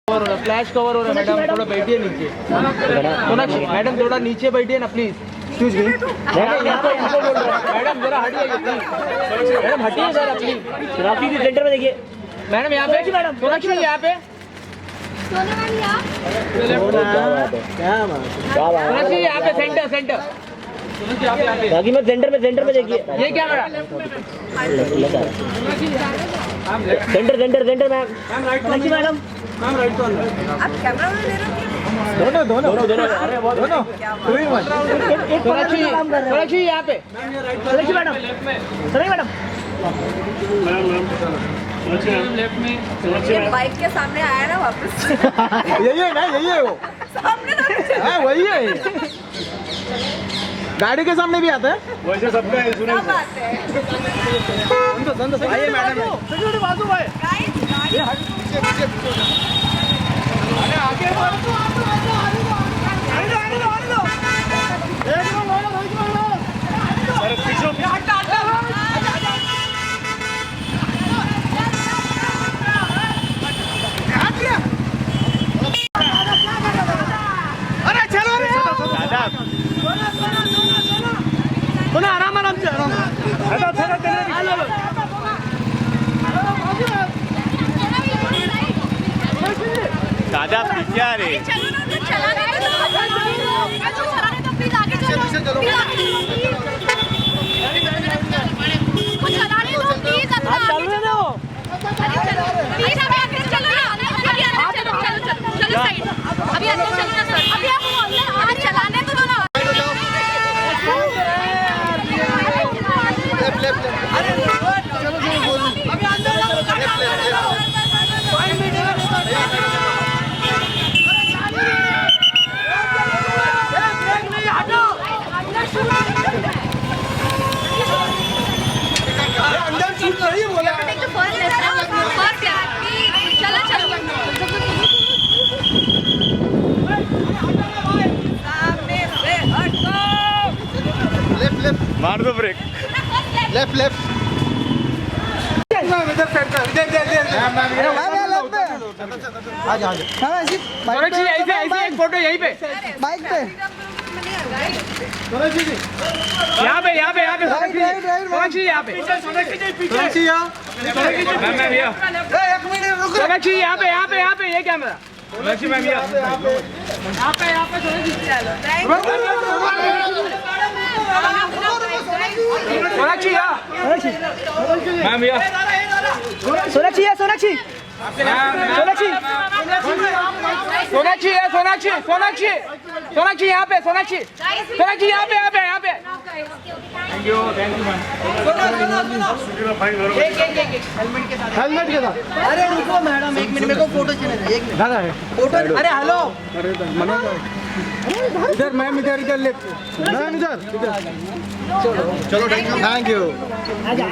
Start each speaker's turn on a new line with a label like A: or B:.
A: Flash cover हो रहा है मैडम, थोड़ा बैठिए नीचे। सोनाक्षी मैडम थोड़ा नीचे बैठिए ना प्लीज। एक्सक्यूज मी मैडम जरा हटिए प्लीज। मैडम हटिए जरा प्लीज।
B: सोनाक्षी जी सेंटर में देखिए
A: मैडम यहाँ पे। मैडम सोनाक्षी यहाँ पे। सोनाक्षी यहाँ पे सेंटर सेंटर।
B: बाकी मैं सेंटर में देखिए।
A: ये क्या madam?
B: Centre ma'am. Sonakshi madam
C: आप कैमरा में ले रहे हो?
A: दोनों सोनाक्षी यहाँ पे।
B: सोनाक्षी मैडम
C: ये बाइक के सामने आया ना वापस।
A: यही है ना, यही है वो।
C: सामने ना
A: वही है। गाड़ी के सामने भी आता है
D: वैसे सबका है।
C: क्या बात है?
A: आइए मैडम। बाजू भाई
D: दादा पीछे आ रहे।
C: चलो ना, तो चलाने दो प्लीज, आगे चलो। चलाने दो प्लीज, प्लीज अभी आगे चलो ना। अभी अंदर चलो, चलो साइड। अभी अंदर चलो ना सर। अभी आप चलाने दो ना। अभी अंदर
D: मार दो ब्रेक।
A: लेफ्ट इधर सेंटर सोनाक्षी ऐसे एक फोटो यहीं पे
C: बाइक पे।
A: यहाँ पे सोनाक्षी यहाँ पे सोनाक्षी यहाँ पे ये कैमरा सोनाक्षी मैम यहाँ पे सोनाक्षी मैम
B: सोनाक्षी
A: यहाँ पे सोनाक्षी यहाँ पे। Thank you ma'am. हेलमेट के साथ।
B: अरे रुको मैडम, एक मिनट मेरे को फोटो चाहिए। एक मिनट
A: दादा है
B: फोटो। अरे हेलो
A: इधर मैम इधर लेफ्ट मैम इधर चलो थैंक यू।
B: आजा